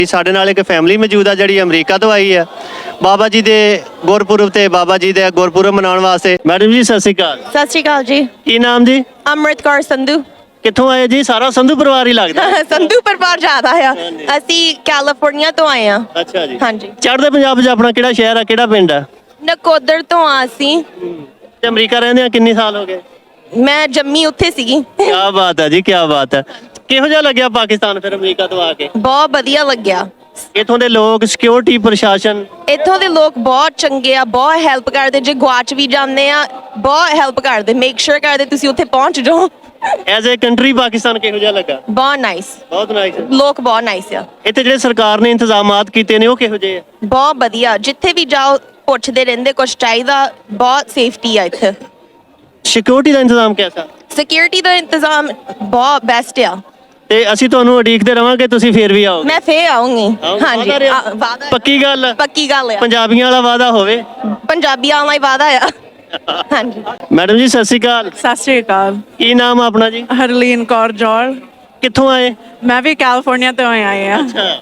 ਸਾਡੇ ਨਾਲ ਇੱਕ ਫੈਮਿਲੀ ਮੌਜੂਦ ਆ ਜਿਹੜੀ ਅਮਰੀਕਾ ਤੋਂ ਆਈ ਆ ਬਾਬਾ ਜੀ ਦੇ ਗੁਰਪੁਰਬ ਤੇ ਬਾਬਾ ਜੀ ਦੇ ਗੁਰਪੁਰਬ ਮਨਾਉਣ ਵਾਸਤੇ। ਮੈਡਮ ਜੀ ਸਤਿ ਸ਼੍ਰੀ ਅਕਾਲ। ਸਤਿ ਸ਼੍ਰੀ ਅਕਾਲ ਜੀ। ਕੀ ਨਾਮ ਜੀ? ਅੰਮ੍ਰਿਤ ਕੌਰ ਸੰਧੂ। ਕਿੱਥੋਂ ਆਏ ਜੀ? ਸਾਰਾ ਸੰਧੂ ਪਰਿਵਾਰ ਹੀ ਲੱਗਦਾ। ਸੰਧੂ ਪਰਿਵਾਰ ਜ਼ਿਆਦਾ ਆ। ਅਸੀਂ ਕੈਲੀਫੋਰਨੀਆ ਤੋਂ ਆਏ ਆ। ਅੱਛਾ ਜੀ। ਹਾਂਜੀ। ਚੜ੍ਹਦੇ ਪੰਜਾਬ 'ਚ ਆਪਣਾ ਕਿਹੜਾ ਸ਼ਹਿਰ ਆ, ਕਿਹੜਾ ਪਿੰਡ ਆ? ਨਕੋਦਰ ਤੋਂ ਆ ਅਸੀਂ। ਤੇ ਅਮਰੀਕਾ ਰਹਿੰਦੇ ਆ ਕਿੰਨੇ ਸਾਲ ਹੋ ਗਏ? ਮੈਂ ਜੰਮੀ ਉੱਥੇ ਸੀਗੀ। ਕੀ ਬਾਤ ਹੈ ਜੀ, ਕੀ ਬਾਤ ਹੈ। ਕਿਹੋ ਜਿਹਾ ਲੱਗਿਆ ਪਾਕਿਸਤਾਨ ਫਿਰ ਅਮਰੀਕਾ ਤੋਂ ਆ ਕੇ? ਬਹੁਤ ਵਧੀਆ ਲੱਗਿਆ। ਇੱਥੋਂ ਦੇ ਲੋਕ, ਸਿਕਿਉਰਿਟੀ, ਪ੍ਰਸ਼ਾਸਨ? ਇੱਥੋਂ ਦੇ ਲੋਕ ਬਹੁਤ ਚੰਗੇ ਆ, ਬਹੁਤ ਹੈਲਪ ਕਰਦੇ। ਜੇ ਗਵਾਚ ਵੀ ਜਾਂਦੇ ਆ ਬਹੁਤ ਹੈਲਪ ਕਰਦੇ, ਮੇਕ ਸ਼ੋਰ ਕਰਦੇ ਤੁਸੀਂ ਉੱਥੇ ਪਹੁੰਚ ਜਾਓ। ਐਜ਼ ਏ ਕੰਟਰੀ ਪਾਕਿਸਤਾਨ ਕਿਹੋ ਜਿਹਾ ਲੱਗਾ? ਬਹੁਤ ਨਾਈਸ। ਬਹੁਤ ਨਾਈਸ। ਲੋਕ ਬਹੁਤ ਨਾਈਸ ਆ। ਇੱਥੇ ਜਿਹੜੇ ਸਰਕਾਰ ਨੇ ਇੰਤਜ਼ਾਮਾਤ ਕੀਤੇ ਨੇ ਉਹ ਕਿਹੋ ਜਿਹੇ ਆ? ਬਹੁਤ ਵਧੀਆ। ਜਿੱਥੇ ਵੀ ਜਾਓ ਪੁੱਛਦੇ ਰਹਿੰਦੇ ਕੁਝ ਚਾਹੀਦਾ। ਬਹੁਤ ਸੇਫਟੀ ਆ ਇੱਥੇ। ਸਿਕਿਉਰਿਟੀ ਦਾ ਇੰਤਜ਼ਾਮ ਕਿਹਦਾ? ਸਿਕਿਉਰਿਟੀ ਦਾ ਇੰਤਜ਼ਾਮ ਬਹੁਤ ਬੈਸਟ ਆ। ਤੇ ਅਸੀਂ ਤੁਹਾਨੂੰ ਉਡੀਕਦੇ ਰਵਾਂਗੇ, ਤੁਸੀਂ ਫੇਰ ਵੀ ਆਓਗੇ। ਮੈਂ ਫੇਰ ਆਉਂਗੀ। ਹਾਂਜੀ ਵਾਅਦਾ? ਪੱਕੀ ਗੱਲ? ਪੱਕੀ ਗੱਲ ਆ। ਪੰਜਾਬੀਆਂ ਵਾਲਾ ਵਾਅਦਾ ਹੋਵੇ। ਪੰਜਾਬੀਆਂ ਵਾਲਾ ਹੀ ਵਾਅਦਾ ਆ। ਹਾਂਜੀ। ਮੈਡਮ ਜੀ ਸਤਿ ਸ਼੍ਰੀ ਅਕਾਲ। ਸਤਿ ਸ਼੍ਰੀ ਅਕਾਲ। ਕੀ ਨਾਮ ਆ ਆਪਣਾ ਜੀ? ਹਰਲੀਨ ਕੌਰ ਜੌਲ। ਕਿੱਥੋਂ ਆਏ? ਮੈਂ ਵੀ ਕੈਲੀਫੋਰਨੀਆ ਤੋਂ ਆਏ ਆ।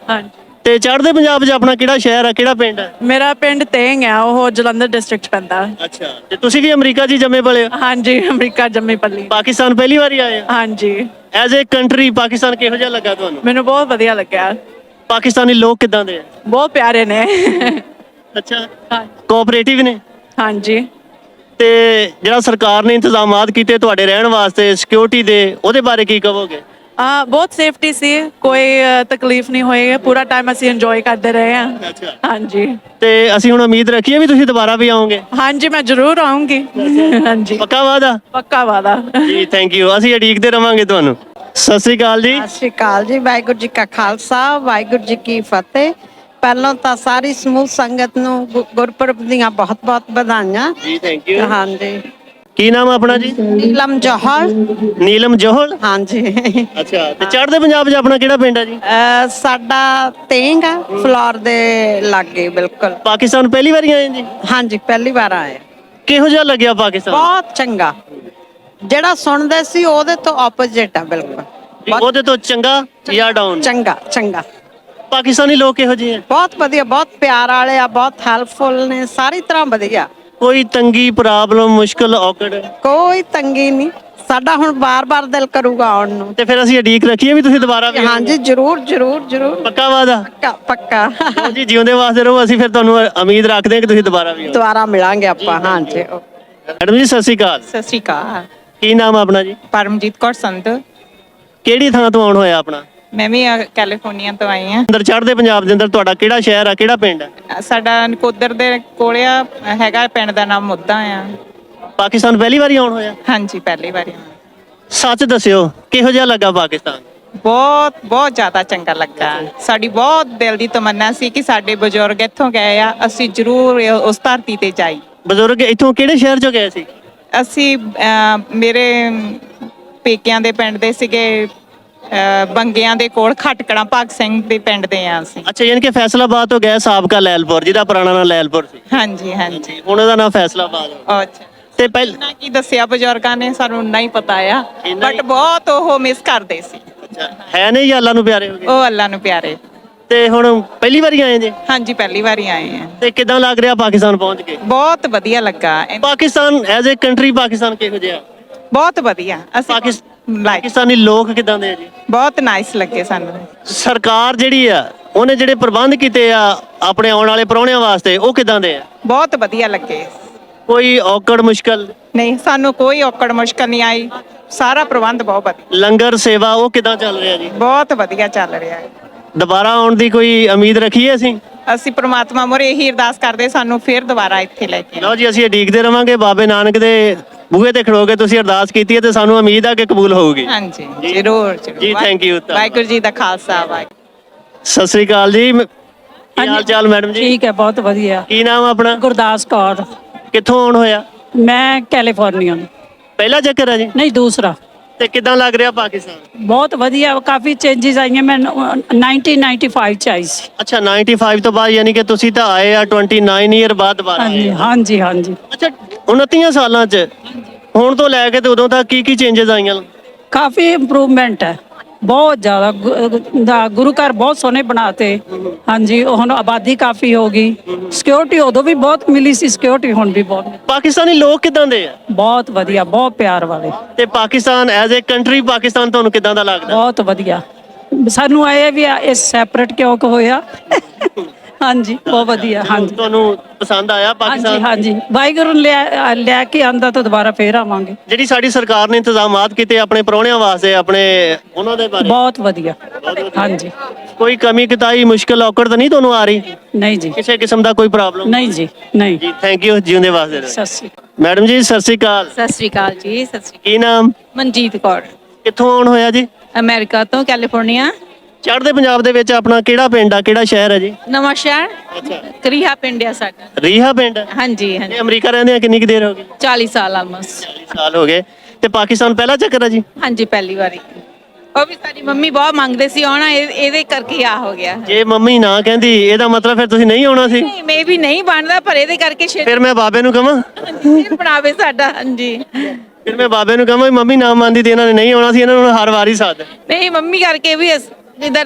ਹਾਂਜੀ। ਤੇ ਚੜ੍ਹਦੇ ਪੰਜਾਬ 'ਚ ਆਪਣਾ ਕਿਹੜਾ ਸ਼ਹਿਰ ਆ, ਕਿਹੜਾ ਪਿੰਡ ਆ? ਮੇਰਾ ਪਿੰਡ ਤੇਂਗ ਆ, ਉਹ ਜਲੰਧਰ ਡਿਸਟ੍ਰਿਕਟ 'ਚ ਪੈਂਦਾ। ਅੱਛਾ। ਤੇ ਤੁਸੀਂ ਵੀ ਅਮਰੀਕਾ 'ਚ ਜੰਮੇ ਪਲੇ ਹੋ? ਹਾਂਜੀ, ਅਮਰੀਕਾ ਜੰਮੀ ਪਲੀ। ਪਾਕਿਸਤਾਨ ਪਹਿਲੀ ਵਾਰੀ ਆਏ ਹੋ? ਹਾਂਜੀ। ਐਜ਼ ਏ ਕੰਟਰੀ ਪਾਕਿਸਤਾਨ ਕਿਹੋ ਜਿਹਾ ਲੱਗਾ ਤੁਹਾਨੂੰ? ਮੈਨੂੰ ਬਹੁਤ ਵਧੀਆ ਲੱਗਿਆ। ਪਾਕਿਸਤਾਨੀ ਲੋਕ ਕਿੱਦਾਂ ਦੇ ਆ? ਬਹੁਤ ਪਿਆਰੇ ਨੇ। ਅੱਛਾ। ਕੋਆਪਰੇਟਿਵ ਨੇ? ਹਾਂਜੀ। ਤੇ ਜਿਹੜਾ ਸਰਕਾਰ ਨੇ ਇੰਤਜ਼ਾਮਾਤ ਕੀਤੇ ਤੁਹਾਡੇ ਰਹਿਣ ਵਾਸਤੇ ਸਿਕਿਉਰਿਟੀ ਦੇ, ਉਹਦੇ ਬਾਰੇ ਕੀ ਕਹੋਗੇ? ਬਹੁਤ ਸੇਫਟੀ ਸੀ, ਕੋਈ ਤਕਲੀਫ ਨਹੀਂ ਹੋਈ। ਪੂਰਾ ਟਾਈਮ ਅਸੀਂ ਇੰਜੋਏ ਕਰਦੇ ਰਹੇ ਆ। ਅੱਛਾ। ਹਾਂਜੀ। ਤੇ ਅਸੀਂ ਹੁਣ ਉਮੀਦ ਰੱਖੀਏ ਵੀ ਤੁਸੀਂ ਦੁਬਾਰਾ ਵੀ ਆਓਗੇ? ਹਾਂਜੀ, ਮੈਂ ਜ਼ਰੂਰ ਆਉਂਗੀ। ਹਾਂਜੀ, ਪੱਕਾ ਵਾਅਦਾ? ਪੱਕਾ ਵਾਦਾ। ਜੀ ਥੈਂਕ ਯੂ। ਅਸੀਂ ਉਡੀਕਦੇ ਰਵਾਂਗੇ ਤੁਹਾਨੂੰ। ਸਤਿ ਸ਼੍ਰੀ ਅਕਾਲ ਜੀ। ਸਤਿ ਸ਼੍ਰੀ ਅਕਾਲ ਜੀ। ਵਾਹਿਗੁਰੂ ਜੀ ਕਾ ਖਾਲਸਾ, ਵਾਹਿਗੁਰੂ ਜੀ ਕੀ ਫਤਿਹ। ਪਹਿਲਾਂ ਤਾਂ ਸਾਰੀ ਸਮੂਹ ਸੰਗਤ ਨੂੰ ਗੁਰਪੁਰਬ ਦੀਆਂ ਬਹੁਤ-ਬਹੁਤ ਵਧਾਈਆਂ। ਜੀ ਥੈਂਕ ਯੂ। ਹਾਂਜੀ। ਕੀ ਨਾਮ ਆਪਣਾ ਜੀ? ਨੀਲਮ ਜੌਹਲ। ਨੀਲਮ ਜੋਹਲ। ਹਾਂਜੀ। ਅੱਛਾ। ਤੇ ਚੜ੍ਹਦੇ ਪੰਜਾਬ 'ਚ ਆਪਣਾ ਕਿਹੜਾ ਪਿੰਡ ਆ ਜੀ? ਸਾਡਾ ਤੇਂਗ ਆ, ਫਲੋਰ ਦੇ ਲਾਗੇ ਬਿਲਕੁਲ। ਪਾਕਿਸਤਾਨ ਪਹਿਲੀ ਵਾਰੀ ਆਏ ਜੀ? ਹਾਂਜੀ, ਪਹਿਲੀ ਵਾਰ ਆਏ। ਕਿਹੋ ਜਿਹਾ ਲੱਗਿਆ ਪਾਕਿਸਤਾਨ? ਬਹੁਤ ਚੰਗਾ। ਜਿਹੜਾ ਸੁਣਦੇ ਸੀ ਉਹਦੇ ਤੋਂ ਆਪੋਜ਼ਿਟ ਆ ਬਿਲਕੁਲ। ਉਹਦੇ ਤੋਂ ਚੰਗਾ ਜਾਂ ਡਾਊਨ? ਚੰਗਾ ਚੰਗਾ। ਪਾਕਿਸਤਾਨੀ ਲੋਕ ਕਿਹੋ ਜਿਹੇ ਆ? ਬਹੁਤ ਵਧੀਆ, ਬਹੁਤ ਪਿਆਰ ਵਾਲੇ ਆ, ਬਹੁਤ ਹੈਲਪਫੁਲ ਨੇ, ਸਾਰੀ ਤਰ੍ਹਾਂ ਵਧੀਆ। ਕੋਈ ਤੰਗੀ, ਪ੍ਰੋਬਲਮ, ਮੁਸ਼ਕਲ, ਔਕੜ? ਕੋਈ ਤੰਗੀ ਨਹੀਂ। ਸਾਡਾ ਹੁਣ ਬਾਰ-ਬਾਰ ਦਿਲ ਕਰੂਗਾ ਆਉਣ ਨੂੰ। ਤੇ ਫਿਰ ਅਸੀਂ ਉਡੀਕ ਰੱਖੀਏ ਵੀ ਤੁਸੀਂ ਦੁਬਾਰਾ ਵੀ? ਹਾਂਜੀ, ਜਰੂਰ ਜਰੂਰ ਜਰੂਰ। ਪੱਕਾ ਵਾਅਦਾ? ਪੱਕਾ ਪੱਕਾ। ਜੀ ਜਿਉਂਦੇ ਵਾਸਤੇ ਰਹੋ। ਅਸੀਂ ਫਿਰ ਤੁਹਾਨੂੰ ਉਮੀਦ ਰੱਖਦੇ ਹਾਂ ਕਿ ਤੁਸੀਂ ਦੁਬਾਰਾ ਵੀ ਆਓ। ਦੁਬਾਰਾ ਮਿਲਾਂਗੇ ਆਪਾਂ। ਹਾਂਜੀ। ਮੈਡਮ ਜੀ ਸਤਿ ਸ਼੍ਰੀ ਅਕਾਲ। ਸਤਿ ਸ਼੍ਰੀ ਅਕਾਲ। ਕੀ ਨਾਮ ਆ ਆਪਣਾ ਜੀ? ਪਰਮਜੀਤ ਕੌਰ ਸੰਤ। ਕਿਹੜੀ ਥਾਂ ਤੋਂ ਆਉਣ ਹੋਇਆ ਆਪਣਾ? ਮੈਂ ਵੀ ਕੈਲੀਫੋਰਨੀਆ ਤੋਂ ਆਈ ਹਾਂ। ਅੰਦਰ ਚੜ੍ਹਦੇ ਪੰਜਾਬ ਦੇ ਅੰਦਰ ਤੁਹਾਡਾ ਕਿਹੜਾ ਸ਼ਹਿਰ ਆ, ਕਿਹੜਾ ਪਿੰਡ ਆ? ਸਾਡਾ ਨਕੋਦਰ ਦੇ ਕੋਲ ਆ, ਹੈਗਾ ਪਿੰਡ ਦਾ ਨਾਮ ਮੁੱਦਾ ਆ। ਪਾਕਿਸਤਾਨ ਪਹਿਲੀ ਵਾਰੀ ਆਉਣ ਹੋਇਆ? ਹਾਂਜੀ, ਪਹਿਲੀ ਵਾਰੀ। ਸੱਚ ਦੱਸਿਓ, ਕਿਹੋ ਜਿਹਾ ਲੱਗਾ ਪਾਕਿਸਤਾਨ? ਬਹੁਤ ਬਹੁਤ ਜ਼ਿਆਦਾ ਚੰਗਾ ਲੱਗਾ। ਸਾਡੀ ਬਹੁਤ ਦਿਲ ਦੀ ਤਮੰਨਾ ਸੀ ਕਿ ਸਾਡੇ ਬਜ਼ੁਰਗ ਇੱਥੋਂ ਗਏ ਆ, ਅਸੀਂ ਜ਼ਰੂਰ ਉਸ ਧਰਤੀ ਤੇ ਜਾਈ। ਬਜ਼ੁਰਗ ਇੱਥੋਂ ਕਿਹੜੇ ਸ਼ਹਿਰ ਚੋਂ ਗਏ ਸੀ? ਅਸੀਂ ਮੇਰੇ ਪੇਕਿਆਂ ਦੇ ਪਿੰਡ ਦੇ ਸੀਗੇ, ਬੰਗਿਆਂ ਦੇ ਕੋਲ ਖਟਕੜਾ ਭਗਤ ਸਿੰਘ ਦੇ ਪਿੰਡ ਦੇ ਆ ਅਸੀਂ। ਅੱਛਾ, ਯਾਨੀ ਕਿ ਫੈਸਲਾਬਾਦ ਤੋਂ ਗਏ ਸਾਬਕਾ ਲੈਲਪੁਰ, ਜਿਹਦਾ ਪੁਰਾਣਾ ਨਾਮ ਲੈਲਪੁਰ ਸੀ। ਹਾਂਜੀ ਹਾਂਜੀ। ਹੁਣ ਉਹਦਾ ਨਾਮ ਫੈਸਲਾਬਾਦ ਹੋ। ਅੱਛਾ। ਤੇ ਪਹਿਲਾਂ ਨਾ ਕੀ ਦੱਸਿਆ ਬਜ਼ੁਰਗਾਂ ਨੇ, ਸਾਨੂੰ ਨਹੀਂ ਪਤਾ ਆ, ਬਟ ਬਹੁਤ ਉਹ ਮਿਸ ਕਰਦੇ ਸੀ। ਹੈ ਨਹੀਂ, ਅੱਲਾ ਨੂੰ ਪਿਆਰੇ ਹੋ ਗਏ? ਉਹ ਅੱਲਾ ਨੂੰ ਪਿਆਰੇ। ਤੇ ਹੁਣ ਪਹਿਲੀ ਵਾਰੀ ਆਏ ਜੀ? ਹਾਂਜੀ, ਪਹਿਲੀ ਵਾਰੀ ਆਏ ਆ। ਤੇ ਕਿਦਾਂ ਲੱਗ ਰਿਹਾ ਪਾਕਿਸਤਾਨ ਪਹੁੰਚ ਕੇ? ਬਹੁਤ ਵਧੀਆ ਲੱਗਾ। Pakistan as a country Pakistan ਕਿਹੋ ਜਿਹਾ? ਬਹੁਤ ਵਧੀਆ। ਅਸੀਂ ਪਾਕਿਸਤਾਨੀ ਲੋਕ ਕਿਦਾਂ ਦੇ ਆ ਜੀ? ਬਹੁਤ ਨਾਈਸ ਲੱਗੇ ਸਾਨੂੰ। ਸਰਕਾਰ ਜਿਹੜੀ ਆ ਉਹਨੇ ਜਿਹੜੇ ਪ੍ਰਬੰਧ ਕੀਤੇ ਆ ਆਪਣੇ ਆਉਣ ਵਾਲੇ ਪ੍ਰਾਹੁਣਿਆਂ ਵਾਸਤੇ, ਉਹ ਕਿਦਾਂ ਦੇ ਆ? ਬਹੁਤ ਵਧੀਆ ਲੱਗੇ। ਕੋਈ ਔਕੜ, ਮੁਸ਼ਕਲ? ਨਹੀਂ, ਸਾਨੂੰ ਕੋਈ ਔਕੜ ਮੁਸ਼ਕਲ ਨਹੀਂ ਆਈ। ਸਾਰਾ ਪ੍ਰਬੰਧ ਬਹੁਤ ਵਧੀਆ। ਲੰਗਰ ਸੇਵਾ ਉਹ ਕਿਦਾਂ ਚੱਲ ਰਿਹਾ ਜੀ? ਬਹੁਤ ਵਧੀਆ ਚੱਲ ਰਿਹਾ ਹੈ। ਦੁਬਾਰਾ ਆਉਣ ਦੀ ਕੋਈ ਉਮੀਦ ਰੱਖੀਏ ਅਸੀਂ? ਅਸੀਂ ਪ੍ਰਮਾਤਮਾ ਮੋਰੇ ਇਹੀ ਅਰਦਾਸ ਕਰਦੇ ਸਾਨੂੰ ਫਿਰ ਦੁਬਾਰਾ ਇੱਥੇ ਲੈ ਕੇ। ਲਓ ਜੀ, ਅਸੀਂ ਉਡੀਕਦੇ ਰਵਾਂਗੇ। ਬਾਬੇ ਨਾਨਕ ਦੇ ਬੂਹੇ ਤੇ ਖੜੋ ਕੇ ਤੁਸੀਂ ਅਰਦਾਸ ਕੀਤੀ ਹੈ ਤੇ ਸਾਨੂੰ ਉਮੀਦ ਆ ਕਿ ਕਬੂਲ ਹੋਊਗੀ। ਹਾਂਜੀ, ਜ਼ਰੂਰ ਜ਼ਰੂਰ ਜੀ ਥੈਂਕ ਯੂ। ਵਾਹਿਗੁਰੂ ਜੀ ਦਾ ਖਾਲਸਾ, ਵਾਹਿਗੁਰੂ। ਸਤਿ ਸ੍ਰੀ ਅਕਾਲ ਜੀ। ਕੀ ਹਾਲ ਚਾਲ ਮੈਡਮ ਜੀ? ਠੀਕ ਹੈ, ਬਹੁਤ ਵਧੀਆ। ਕੀ ਨਾਮ ਆ ਆਪਣਾ? ਗੁਰਦਾਸ ਕੌਰ। ਕਿੱਥੋਂ ਆਉਣ ਹੋਇਆ? ਮੈਂ ਕੈਲੀਫੋਰਨੀਆ। ਪਹਿਲਾ ਚੱਕਰ ਆ ਜੀ? ਨਹੀਂ, ਦੂਸਰਾ। ਤੇ ਕਿਦਾਂ ਲੱਗ ਰਿਹਾ ਪਾਕਿਸਤਾਨ? ਬਹੁਤ ਵਧੀਆ, ਕਾਫੀ ਚੇਂਜਸ ਆਈਆਂ। ਮੈਂ 1995 ਚ ਆਈ ਸੀ। ਅੱਛਾ, 95 ਤੋਂ ਬਾਅਦ, ਯਾਨੀ ਕਿ ਤੁਸੀਂ ਤਾਂ ਆਏ ਆ 29 ਈਅਰ ਬਾਅਦ ਦੁਬਾਰਾ ਆਏ ਹਾਂਜੀ ਆ। ਹਾਂਜੀ ਹਾਂਜੀ। ਅੱਛਾ, 29 ਸਾਲਾਂ ਚ ਹੁਣ ਤੋਂ ਲੈ ਕੇ ਤੇ ਉਦੋਂ ਤੱਕ ਕੀ ਕੀ ਚੇਂਜਸ ਆਈਆਂ? ਕਾਫੀ ਇੰਪਰੂਵਮੈਂਟ ਹੈ। ਬਹੁਤ ਜ਼ਿਆਦਾ ਗੁਰੂ ਘਰ ਬਹੁਤ ਸੋਹਣੇ ਬਣਾਤੇ। ਹਾਂਜੀ ਹੁਣ ਆਬਾਦੀ ਕਾਫੀ ਹੋ ਗਈ। ਸਿਕਿਉਰਿਟੀ ਉਦੋਂ ਵੀ ਬਹੁਤ ਮਿਲੀ ਸੀ, ਸਿਕਿਉਰਿਟੀ ਹੁਣ ਵੀ ਬਹੁਤ ਪਾਕਿਸਤਾਨੀ ਲੋਕ ਕਿਦਾਂ ਦੇ ਆ? ਬਹੁਤ ਵਧੀਆ, ਬਹੁਤ ਪਿਆਰ ਵਾਲੇ, ਤੇ Pakistan as a country Pakistan ਤੁਹਾਨੂੰ ਕਿਦਾਂ ਦਾ ਲੱਗਦਾ? ਬਹੁਤ ਵਧੀਆ। ਸਾਨੂੰ ਆਏ ਵੀ ਇਹ ਸੈਪਰੇਟ ਕਿਉਂ ਹੋਇਆ। ਹਾਂਜੀ ਬਹੁਤ ਵਧੀਆ। ਹਾਂਜੀ ਤੁਹਾਨੂੰ ਪਸੰਦ ਆਇਆ ਹਾਂਜੀ ਪਾਕਿਸਤਾਨ? ਹਾਂਜੀ ਵਾਹਿਗੁਰੂ ਲੈ ਕੇ ਆਂਦਾ ਤਾਂ ਦੁਬਾਰਾ ਫੇਰ ਆਵਾਂਗੇ। ਜਿਹੜੀ ਸਾਡੀ ਸਰਕਾਰ ਨੇ ਇੰਤਜ਼ਾਮਾਤ ਕੀਤੇ ਆਪਣੇ ਪ੍ਰਾਹੁਣਿਆਂ ਵਾਸਤੇ, ਆਪਣੇ ਉਹਨਾਂ ਦੇ ਬਾਰੇ ਬਹੁਤ ਵਧੀਆ। ਹਾਂਜੀ ਕੋਈ ਕਮੀ ਕਤਾਈ ਮੁਸ਼ਕਲ ਔਕੜ ਤਾਂ ਨਹੀਂ ਤੁਹਾਨੂੰ ਆ ਰਹੀ? ਨਹੀਂ ਜੀ, ਕਿਸੇ ਕਿਸਮ ਦਾ ਕੋਈ ਪ੍ਰੋਬਲਮ? ਨਹੀਂ ਜੀ, ਨਹੀਂ। ਜੀ ਥੈਂਕ ਯੂ, ਜਿਉਂਦੇ ਵਾਸਤੇ ਰਹੋ। ਸਤਿ ਸ਼੍ਰੀ ਅਕਾਲ। ਮੈਡਮ ਜੀ ਸਤਿ ਸ੍ਰੀ ਅਕਾਲ। ਸਤਿ ਸ੍ਰੀ ਅਕਾਲ ਜੀ। ਸਤਿ ਸ੍ਰੀ ਕੀ ਨਾਮ? ਅਕਾਲ। ਮਨਜੀਤ ਕੌਰ, ਕਿੱਥੋਂ ਆਉਣ ਹੋਇਆ ਜੀ? ਅਮਰੀਕਾ ਤੋਂ, ਕੈਲੀਫੋਰਨੀਆ। ਚੜ੍ਹਦੇ ਪੰਜਾਬ ਦੇ ਵਿੱਚ ਆਪਣਾ ਕਿਹੜਾ ਪਿੰਡ ਆ, ਕਿਹੜਾ ਸ਼ਹਿਰ ਹੈ ਜੀ? ਨਵਾਂ ਸ਼ਹਿਰ, ਅੱਛਾ, ਕਰੀਹਾ ਪਿੰਡ ਆ ਸਾਡਾ। ਰੀਹਾ ਪਿੰਡ। ਹਾਂਜੀ ਹਾਂਜੀ, ਇਹ ਅਮਰੀਕਾ ਰਹਿੰਦੇ ਆ ਕਿੰਨੀ ਕੁ ਦੇਰ ਹੋ ਗਈ? 40 ਸਾਲ ਆਲਮੋਸਟ। 40 ਸਾਲ ਹੋ ਗਏ। ਤੇ ਪਾਕਿਸਤਾਨ ਪਹਿਲਾ ਚੱਕਰ ਹੈ ਜੀ? ਹਾਂਜੀ ਪਹਿਲੀ ਵਾਰੀ। ਉਹ ਵੀ ਸਾਡੀ ਮੰਮੀ ਬਹੁਤ ਮੰਗਦੇ ਸੀ ਆਉਣਾ, ਇਹਦੇ ਕਰਕੇ ਆ ਹੋ ਗਿਆ। ਜੇ ਮੰਮੀ ਨਾ ਕਹਿੰਦੀ ਇਹਦਾ ਮਤਲਬ ਫਿਰ ਤੁਸੀਂ ਨਹੀਂ ਆਉਣਾ ਸੀ? ਨਹੀਂ ਮੇ ਵੀ ਨਹੀਂ ਬਣਦਾ, ਪਰ ਇਹਦੇ ਕਰਕੇ ਫਿਰ ਮੈਂ ਬਾਬੇ ਨੂੰ ਕਹਾਂ? ਇਹ ਬਣਾਵੇ ਸਾਡਾ। ਹਾਂਜੀ ਫਿਰ ਮੈਂ ਬਾਬੇ ਨੂੰ ਕਹਾਂ ਵੀ ਮੰਮੀ ਨਾ ਮੰਨਦੀ ਤੇ ਇਹਨਾਂ ਨੇ ਨਹੀਂ ਆਉਣਾ ਸੀ, ਇਹਨਾਂ ਨੂੰ ਹਰ ਵਾਰੀ ਸਾਥ। ਨਹੀਂ, ਮੰਮੀ ਕਰਕੇ ਵੀ ਜਿੱਦਾਂ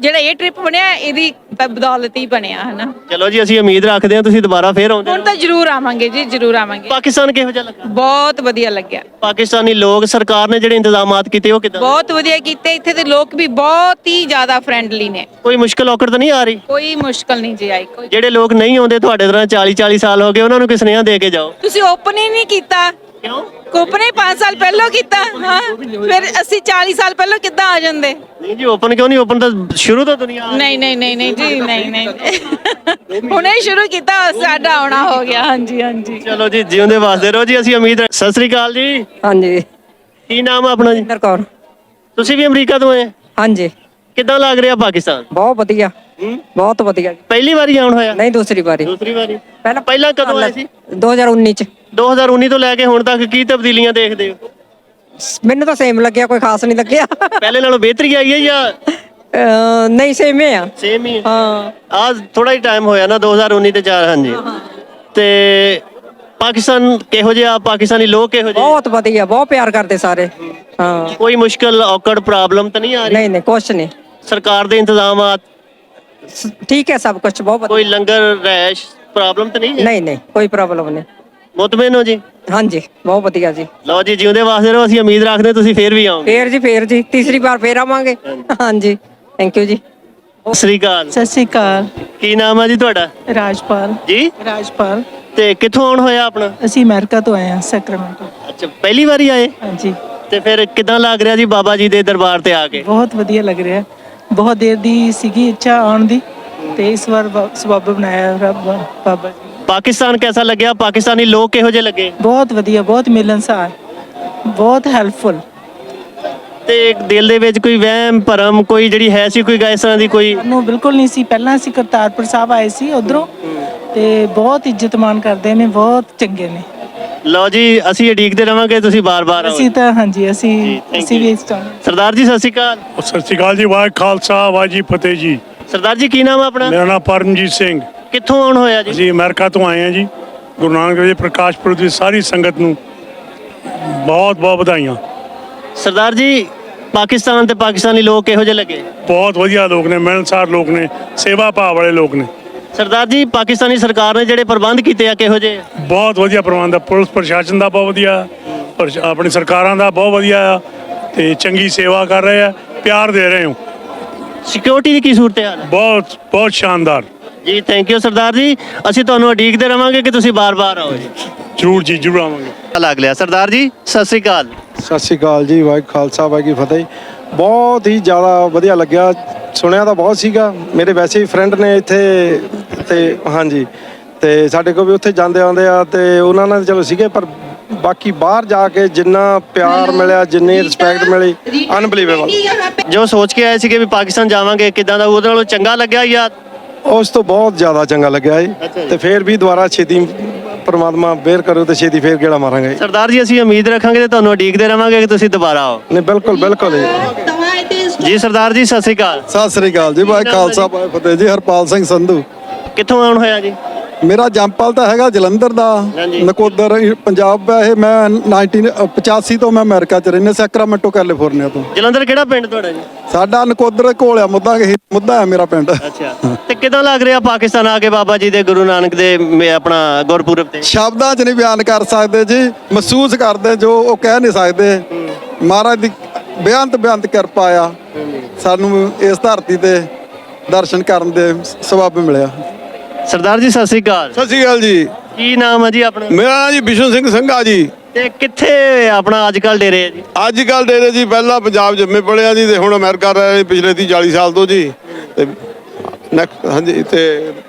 ਜਿਹੜਾ ਇਹ ਟ੍ਰਿਪ ਬਣਿਆ ਇਹਦੀ ਬਦੌਲਤ ਹੀ ਬਣਿਆ ਹਨਾ। ਚਲੋ ਜੀ, ਅਸੀਂ ਉਮੀਦ ਰੱਖਦੇ ਹਾਂ ਤੁਸੀਂ ਦੁਬਾਰਾ ਫੇਰ ਆਉਂਦੇ ਹੁਣ ਤਾਂ ਜ਼ਰੂਰ ਆਵਾਂਗੇ ਜੀ, ਜ਼ਰੂਰ ਆਵਾਂਗੇ। ਪਾਕਿਸਤਾਨ ਕਿਹੋ ਜਿਹਾ ਲੱਗਾ? ਬਹੁਤ ਵਧੀਆ ਲੱਗਿਆ। ਪਾਕਿਸਤਾਨੀ ਲੋਕ, ਸਰਕਾਰ ਨੇ ਜਿਹੜੇ ਇੰਤਜ਼ਾਮਾਤ ਕੀਤੇ ਉਹ ਕਿਦਾਂ? ਬਹੁਤ ਵਧੀਆ ਕੀਤੇ। ਇੱਥੇ ਦੇ ਲੋਕ ਵੀ ਬਹੁਤ ਹੀ ਜ਼ਿਆਦਾ ਫਰੈਂਡਲੀ ਨੇ। ਕੋਈ ਮੁਸ਼ਕਲ ਔਕੜ ਤਾਂ ਨਹੀਂ ਆ ਰਹੀ? ਕੋਈ ਮੁਸ਼ਕਲ ਨਹੀਂ ਜੀ ਆਈ। ਕੋਈ ਜਿਹੜੇ ਲੋਕ ਨਹੀਂ ਆਉਂਦੇ ਤੁਹਾਡੇ ਤਰ੍ਹਾਂ 40 ਸਾਲ ਹੋ ਗਏ, ਉਹਨਾਂ ਨੂੰ ਕਿਸ ਸੁਨੇਹਾ ਦੇ ਕੇ ਜਾਓ। ਤੁਸੀਂ ਓਪਨ ਹੀ ਨਹੀਂ ਕੀਤਾ। ਕਿਉਂ? ਓਪਨ ਹੀ 5 ਸਾਲ ਪਹਿਲਾਂ ਕੀਤਾ। ਹਾਂ ਫਿਰ ਅਸੀਂ 40 ਸਾਲ ਪਹਿਲਾਂ ਕਿੱਦਾਂ ਆ ਜਾਂਦੇ? ਨਹੀਂ ਜੀ, ਓਪਨ ਕਿਉਂ ਨਹੀਂ? ਓਪਨ ਤਾਂ ਸ਼ੁਰੂ ਤੋਂ ਦੁਨੀਆ ਆ ਰਹੀ। ਨਹੀਂ ਨਹੀਂ ਨਹੀਂ ਨਹੀਂ ਜੀ, ਨਹੀਂ ਨਹੀਂ ਹੁਣੇ ਹੀ ਸ਼ੁਰੂ ਕੀਤਾ, ਸਾਡਾ ਆਉਣਾ ਹੋ ਗਿਆ। ਹਾਂਜੀ ਹਾਂਜੀ। ਚਲੋ ਜੀ, ਜਿਉਂਦੇ ਵਾਸਤੇ ਰਹੋ ਜੀ, ਅਸੀਂ ਉਮੀਦ। ਸਤਿ ਸ੍ਰੀ ਅਕਾਲ ਜੀ। ਹਾਂਜੀ, ਕੀ ਨਾਮ ਆ ਆਪਣਾ ਜੀ? ਇੰਦਰ ਕੌਰ। ਤੁਸੀਂ ਵੀ ਅਮਰੀਕਾ ਤੋਂ ਆਏ? ਹਾਂਜੀ, ਕਿੱਦਾਂ ਲੱਗ ਰਿਹਾ ਪਾਕਿਸਤਾਨ? ਬਹੁਤ ਵਧੀਆ, ਬਹੁਤ ਵਧੀਆ। ਪਹਿਲੀ ਵਾਰੀ ਆਉਣ ਹੋਇਆ? ਨਹੀਂ, ਦੂਸਰੀ ਵਾਰੀ। ਦੂਸਰੀ ਵਾਰੀ। ਪਹਿਲਾਂ ਪਹਿਲਾਂ ਕਦੋਂ ਆਏ ਸੀ? 2019 ਚ। 2019 ਤੋਂ ਲੈ ਕੇ ਹੁਣ ਤੱਕ ਕੀ ਤਬਦੀਲੀਆਂ ਦੇਖਦੇ ਹੋ? ਮੈਨੂੰ ਤਾਂ ਸੇਮ ਲੱਗਿਆ, ਕੋਈ ਖਾਸ ਨਹੀਂ ਲੱਗਿਆ। ਪਹਿਲੇ ਨਾਲੋਂ ਬਿਹਤਰੀ ਆਈ ਹੈ ਜਾਂ ਨਹੀਂ, ਸੇਮ ਹੀ ਆ। ਸੇਮ ਹੀ? ਹਾਂ, ਆਜ ਥੋੜਾ ਹੀ ਟਾਈਮ ਹੋਇਆ ਨਾ, 2019 ਤੇ 4। ਹਾਂਜੀ। ਤੇ ਪਾਕਿਸਤਾਨ ਕਿਹੋ ਜਿਹਾ? ਪਾਕਿਸਤਾਨੀ ਲੋਕ ਕਿਹੋ ਜਿਹੇ? ਬਹੁਤ ਵਧੀਆ, ਬਹੁਤ ਪਿਆਰ ਕਰਦੇ ਸਾਰੇ। ਹਾਂ, ਕੋਈ ਮੁਸ਼ਕਲ ਔਕੜ ਪ੍ਰੋਬਲਮ ਤਾਂ ਨਹੀਂ ਆ ਰਹੀ? ਨਹੀਂ ਨਹੀਂ, ਕੁਛ ਨਹੀਂ, ਸਰਕਾਰ ਦੇ ਇੰਤਜ਼ਾਮਾਤ? ਠੀਕ ਹੈ, ਸਭ ਕੁਝ ਬਹੁਤ ਕੋਈ ਵਧੀਆ। ਲੰਗਰ ਰੈਸ਼ ਪ੍ਰੋਬਲਮ ਤਾਂ ਨਹੀਂ ਹੈ? ਨਹੀਂ ਨਹੀਂ, ਕੋਈ ਪ੍ਰੋਬਲਮ ਨਹੀਂ। ਮੁਤਮਿਨ ਹੋ ਜੀ? ਹਾਂਜੀ, ਬਹੁਤ ਵਧੀਆ ਜੀ। ਲਓ ਜੀ, ਜਿਉਂਦੇ ਵਾਸਤੇ ਰਹੋ, ਅਸੀਂ ਉਮੀਦ ਰੱਖਦੇ ਤੁਸੀਂ ਫੇਰ ਵੀ ਆਓਗੇ। ਫੇਰ ਜੀ ਤੀਸਰੀ ਵਾਰ ਫੇਰ ਆਵਾਂਗੇ। ਹਾਂਜੀ, ਥੈਂਕ ਯੂ ਜੀ। ਸਤਿ ਸ੍ਰੀ ਅਕਾਲ। ਸਤਿ ਸ਼੍ਰੀ ਅਕਾਲ। ਕੀ ਨਾਮ ਹੈ ਜੀ ਤੁਹਾਡਾ? ਰਾਜਪਾਲ। ਜੀ ਰਾਜਪਾਲ। ਤੇ ਕਿੱਥੋਂ ਆਉਣ ਹੋਇਆ ਆਪਣਾ? ਅਸੀਂ ਅਮਰੀਕਾ ਤੋਂ ਆਏ ਹਾਂ, ਸੈਕਰਾਮੈਂਟੋ। ਅੱਛਾ, ਪਹਿਲੀ ਵਾਰੀ ਆਏ? ਹਾਂਜੀ, ਤੇ ਫਿਰ ਕਿਦਾਂ ਲੱਗ ਰਿਹਾ ਜੀ ਬਾਬਾ ਜੀ ਦੇ ਦਰਬਾਰ ਤੇ ਆ ਕੇ? ਬਹੁਤ ਵਧੀਆ ਲੱਗ ਰਿਹਾ। ਬਹੁਤ ਦੇਰ ਦੀ ਸੀਗੀ ਇੱਛਾ ਆਉਣ ਦੀ, ਤੇ ਇਸ ਵਾਰ ਸਬੱਬ ਬਣਾਇਆ ਰੱਬ ਬਾਬਾ ਜੀ। ਪਾਕਿਸਤਾਨ ਕੈਸਾ ਲੱਗਿਆ? ਪਾਕਿਸਤਾਨੀ ਲੋਕ ਕਿਹੋ ਜਿਹੇ ਲੱਗੇ? ਬਹੁਤ ਵਧੀਆ, ਬਹੁਤ ਮਿਲਣਸਾਰ, ਬਹੁਤ ਹੈਲਪਫੁਲ। ਤੇ ਦਿਲ ਦੇ ਵਿੱਚ ਕੋਈ ਵਹਿਮ ਭਰਮ ਕੋਈ ਜਿਹੜੀ ਹੈ ਸੀ, ਕੋਈ ਇਸ ਤਰ੍ਹਾਂ ਦੀ ਕੋਈ? ਸਾਨੂੰ ਬਿਲਕੁਲ ਨਹੀਂ ਸੀ। ਪਹਿਲਾਂ ਅਸੀਂ ਕਰਤਾਰਪੁਰ ਸਾਹਿਬ ਆਏ ਸੀ ਉਧਰੋਂ, ਤੇ ਬਹੁਤ ਇੱਜ਼ਤ ਮਾਣ ਕਰਦੇ ਨੇ, ਬਹੁਤ ਚੰਗੇ ਨੇ। ਲਓ ਜੀ, ਅਸੀਂ ਉਡੀਕਦੇ ਰਵਾਂਗੇ ਤੁਸੀਂ ਬਾਰ-ਬਾਰ ਆਓ। ਅਸੀਂ ਤਾਂ ਹਾਂਜੀ, ਅਸੀਂ thank you। ਵੀ ਇਸ ਤਰ੍ਹਾਂ। ਸਰਦਾਰ ਜੀ ਸਤਿ ਸ਼੍ਰੀ ਅਕਾਲ। ਸਤਿ ਸ਼੍ਰੀ ਅਕਾਲ ਜੀ। ਵਾਹਿ ਖਾਲਸਾ ਵਾਹਿ ਜੀ ਫਤਿਹ ਜੀ। ਸਰਦਾਰ ਜੀ ਕੀ ਨਾਮ ਆ ਆਪਣਾ? ਮੇਰਾ ਨਾਮ ਪਰਮਜੀਤ ਸਿੰਘ। ਕਿੱਥੋਂ ਆਉਣ ਹੋਇਆ ਜੀ? ਅਸੀਂ ਅਮਰੀਕਾ ਤੋਂ ਆਏ ਹਾਂ ਜੀ। ਗੁਰੂ ਨਾਨਕ ਦੇਵ ਜੀ ਪ੍ਰਕਾਸ਼ ਪੁਰਬ ਦੀ ਸਾਰੀ ਸੰਗਤ ਨੂੰ ਬਹੁਤ ਬਹੁਤ ਵਧਾਈਆਂ। ਸਰਦਾਰ ਜੀ, ਪਾਕਿਸਤਾਨ ਤੇ ਪਾਕਿਸਤਾਨੀ ਲੋਕ ਕਿਹੋ ਜਿਹੇ ਲੱਗੇ? ਬਹੁਤ ਵਧੀਆ ਲੋਕ ਨੇ, ਮਿਲਣਸਾਰ ਲੋਕ ਨੇ, ਸੇਵਾ ਭਾਵ ਵਾਲੇ ਲੋਕ ਨੇ। ਸਰਦਾਰ ਜੀ, ਪਾਕਿਸਤਾਨੀ ਸਰਕਾਰ ਨੇ ਜਿਹੜੇ ਪ੍ਰਬੰਧ ਕੀਤੇ ਆ ਕਿਹੋ ਜਿਹੇ? ਬਹੁਤ ਵਧੀਆ ਪ੍ਰਬੰਧ ਆ। ਪੁਲਿਸ ਪ੍ਰਸ਼ਾਸਨ ਦਾ ਬਹੁਤ ਵਧੀਆ, ਆਪਣੀ ਸਰਕਾਰਾਂ ਦਾ ਬਹੁਤ ਵਧੀਆ ਆ, ਤੇ ਚੰਗੀ ਸੇਵਾ ਕਰ ਰਹੇ ਆ, ਪਿਆਰ ਦੇ ਰਹੇ ਹੋ। ਸਿਕਿਉਰਿਟੀ ਦੀ ਕੀ ਸੂਰਤ ਹਾਲ ਹੈ? ਬਹੁਤ ਬਹੁਤ ਸ਼ਾਨਦਾਰ ਜੀ ਥੈਂਕ ਯੂ ਸਰਦਾਰ ਜੀ, ਅਸੀਂ ਤੁਹਾਨੂੰ ਉਡੀਕਦੇ ਰਵਾਂਗੇ ਕਿ ਤੁਸੀਂ ਬਾਰ-ਬਾਰ ਆਓ ਜੀ। ਜ਼ਰੂਰ ਜੀ, ਜ਼ਰੂਰ ਆਵਾਂਗੇ। ਲੱਗ ਲਿਆ ਸਰਦਾਰ ਜੀ, ਸਤਿ ਸ੍ਰੀ ਅਕਾਲ। ਸਤਿ ਸ਼੍ਰੀ ਅਕਾਲ ਜੀ। ਵਾਹਿਗੁਰੂ ਖਾਲਸਾ ਵਾਹਿਗੁਰੂ ਫਤਿਹ। ਬਹੁਤ ਹੀ ਜ਼ਿਆਦਾ ਵਧੀਆ ਲੱਗਿਆ। ਸੁਣਿਆ ਤਾਂ ਬਹੁਤ ਸੀਗਾ, ਮੇਰੇ ਵੈਸੇ ਹੀ ਫਰੈਂਡ ਨੇ ਇੱਥੇ, ਤੇ ਹਾਂਜੀ, ਤੇ ਸਾਡੇ ਕੋਲ ਵੀ ਉੱਥੇ ਜਾਂਦੇ ਆਉਂਦੇ ਆ, ਤੇ ਉਹਨਾਂ ਨਾਲ ਚਲੋ ਸੀਗੇ, ਪਰ ਬਾਕੀ ਬਾਹਰ ਜਾ ਕੇ ਜਿੰਨਾ ਪਿਆਰ ਮਿਲਿਆ, ਜਿੰਨੀ ਰਿਸਪੈਕਟ ਮਿਲੀ, ਅਨਬਲੀਵੇਬਲ। ਜੋ ਸੋਚ ਕੇ ਆਏ ਸੀਗੇ ਵੀ ਪਾਕਿਸਤਾਨ ਜਾਵਾਂਗੇ, ਕਿਦਾਂ ਦਾ ਉਹਦੇ ਨਾਲੋਂ ਚੰਗਾ ਲੱਗਿਆ ਜਾਂ? ਉਸ ਤੋਂ ਬਹੁਤ ਜ਼ਿਆਦਾ ਚੰਗਾ ਲੱਗਿਆ ਜੀ। ਤੇ ਫੇਰ ਵੀ ਦੁਬਾਰਾ ਛੇਤੀ ਪਰਮਾਤਮਾ ਬੇਰ ਕਰੋ ਤੇ ਛੇਤੀ ਫੇਰ ਗੇੜਾ ਮਾਰਾਂਗੇ। ਸਰਦਾਰ ਜੀ, ਅਸੀਂ ਉਮੀਦ ਰੱਖਾਂਗੇ ਤੇ ਤੁਹਾਨੂੰ ਉਡੀਕਦੇ ਰਵਾਂਗੇ ਕਿ ਤੁਸੀਂ ਦੁਬਾਰਾ ਆਓ। ਨਹੀਂ, ਬਿਲਕੁਲ ਬਿਲਕੁਲ ਜੀ ਸਰਦਾਰ ਜੀ, ਸਤਿ ਸ੍ਰੀ ਅਕਾਲ। ਸਤਿ ਸ੍ਰੀ ਅਕਾਲ ਜੀ। ਵਾਹਿਗੁਰੂ ਖਾਲਸਾ ਵਾਹਿਗੁਰੂ ਫਤਿਹ ਜੀ। ਹਰਪਾਲ ਸਿੰਘ ਸੰਧੂ। ਕਿੱਥੋਂ ਆਉਣ ਹੋਇਆ ਜੀ? ਮੇਰਾ ਜੰਪਲ ਤਾਂ ਹੈਗਾ ਜਲੰਧਰ ਦਾ, ਨਕੋਦਰ ਪੰਜਾਬ ਹੈ ਇਹ। ਮੈਂ 1985 ਤੋਂ ਮੈਂ ਅਮਰੀਕਾ 'ਚ ਰਹਿੰਦਾ, ਸੈਕਰਾਮੈਂਟੋ ਕੈਲੀਫੋਰਨੀਆ ਤੋਂ। ਜਲੰਧਰ ਕਿਹੜਾ ਪਿੰਡ ਤੁਹਾਡਾ ਜੀ? ਸਾਡਾ ਨਕੋਦਰ ਘੋਲਿਆ ਮੁੱਦਾ ਹੈ ਮੇਰਾ ਪਿੰਡ। ਅੱਛਾ, ਤੇ ਕਿਦਾਂ ਲੱਗ ਰਿਹਾ ਪਾਕਿਸਤਾਨ ਆ ਕੇ ਬਾਬਾ ਜੀ ਦੇ ਗੁਰੂ ਨਾਨਕ ਦੇ ਆਪਣਾ ਗੁਰਪੁਰਬ ਤੇ? ਸ਼ਬਦਾਂ 'ਚ ਨਹੀਂ ਬਿਆਨ ਕਰ ਸਕਦੇ ਜੀ, ਮਹਿਸੂਸ ਕਰਦੇ ਜੋ ਉਹ ਕਹਿ ਨਹੀਂ ਸਕਦੇ। ਮਹਾਰਾਜ ਦੀ ਬੇਅੰਤ ਕਿਰਪਾ ਆ, ਸਾਨੂੰ ਇਸ ਧਰਤੀ ਤੇ ਦਰਸ਼ਨ ਕਰਨ ਦੇ ਸਬੱਬ ਮਿਲਿਆ। ਸਰਦਾਰ ਜੀ ਸਤਿ ਸ੍ਰੀ ਅਕਾਲ। ਸਤਿ ਸ਼੍ਰੀ ਅਕਾਲ ਜੀ। ਕੀ ਨਾਮ ਹੈ ਜੀ ਆਪਣਾ? ਮੇਰਾ ਨਾਮ ਜੀ ਬਿਸ਼ਨ ਸਿੰਘ ਸੰਘਾ ਜੀ। ਤੇ ਕਿੱਥੇ ਆਪਣਾ ਅੱਜ ਕੱਲ ਡੇਰੇ ਹੈ ਜੀ? ਅੱਜ ਕੱਲ ਡੇਰੇ ਜੀ, ਪਹਿਲਾਂ ਪੰਜਾਬ ਜੰਮੇ ਪੜਿਆ ਜੀ, ਤੇ ਹੁਣ ਅਮਰੀਕਾ ਰਹੇ ਪਿਛਲੇ 30-40 ਸਾਲ ਤੋਂ ਜੀ। ਤੇ ਹਾਂਜੀ, ਤੇ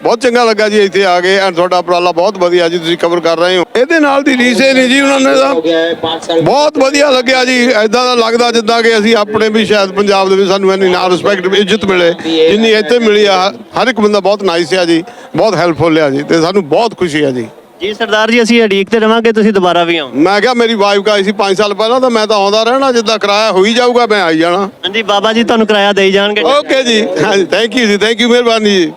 ਬਹੁਤ ਚੰਗਾ ਲੱਗਾ ਜੀ ਇੱਥੇ ਆ ਕੇ। ਐਂਡ ਤੁਹਾਡਾ ਉਪਰਾਲਾ ਬਹੁਤ ਵਧੀਆ ਜੀ, ਤੁਸੀਂ ਕਵਰ ਕਰ ਰਹੇ ਹੋ। ਇਹਦੇ ਨਾਲ ਦੀ ਰੀਸੇ ਨਹੀਂ ਜੀ, ਉਹਨਾਂ ਨੇ ਤਾਂ ਬਹੁਤ ਵਧੀਆ ਲੱਗਿਆ ਜੀ। ਐਦਾਂ ਦਾ ਲੱਗਦਾ ਜਿੱਦਾਂ ਕਿ ਅਸੀਂ ਆਪਣੇ ਵੀ ਸ਼ਾਇਦ ਪੰਜਾਬ ਦੇ ਵਿੱਚ ਸਾਨੂੰ ਇੰਨੀ ਨਾ ਰਿਸਪੈਕਟ ਇੱਜ਼ਤ ਮਿਲੇ ਜਿੰਨੀ ਇੱਥੇ ਮਿਲੀ ਆ। ਹਰ ਇੱਕ ਬੰਦਾ ਬਹੁਤ ਨਾਈਸ ਆ ਜੀ, ਬਹੁਤ ਹੈਲਪਫੁਲ ਆ ਜੀ, ਤੇ ਸਾਨੂੰ ਬਹੁਤ ਖੁਸ਼ੀ ਆ ਜੀ। ਜੀ ਸਰਦਾਰ ਜੀ, ਅਸੀਂ ਉਡੀਕ ਤੇ ਰਵਾਂਗੇ ਤੁਸੀਂ ਦੁਬਾਰਾ ਵੀ ਆਓ। ਮੈਂ ਕਿਹਾ ਮੇਰੀ ਵਾਈਫ ਆਈ ਸੀ 5 ਸਾਲ ਪਹਿਲਾਂ, ਤਾਂ ਮੈਂ ਤਾਂ ਆਉਂਦਾ ਰਹਿਣਾ, ਜਿੱਦਾਂ ਕਿਰਾਇਆ ਹੋਈ ਜਾਊਗਾ ਮੈਂ ਆਈ ਜਾਣਾ। ਹਾਂਜੀ, ਬਾਬਾ ਜੀ ਤੁਹਾਨੂੰ ਕਿਰਾਇਆ ਦੇਈ ਜਾਣਗੇ। ਓਕੇ ਜੀ, ਹਾਂਜੀ, ਥੈਂਕ ਯੂ ਜੀ, ਥੈਂਕ ਯੂ, ਮਿਹਰਬਾਨੀ ਜੀ।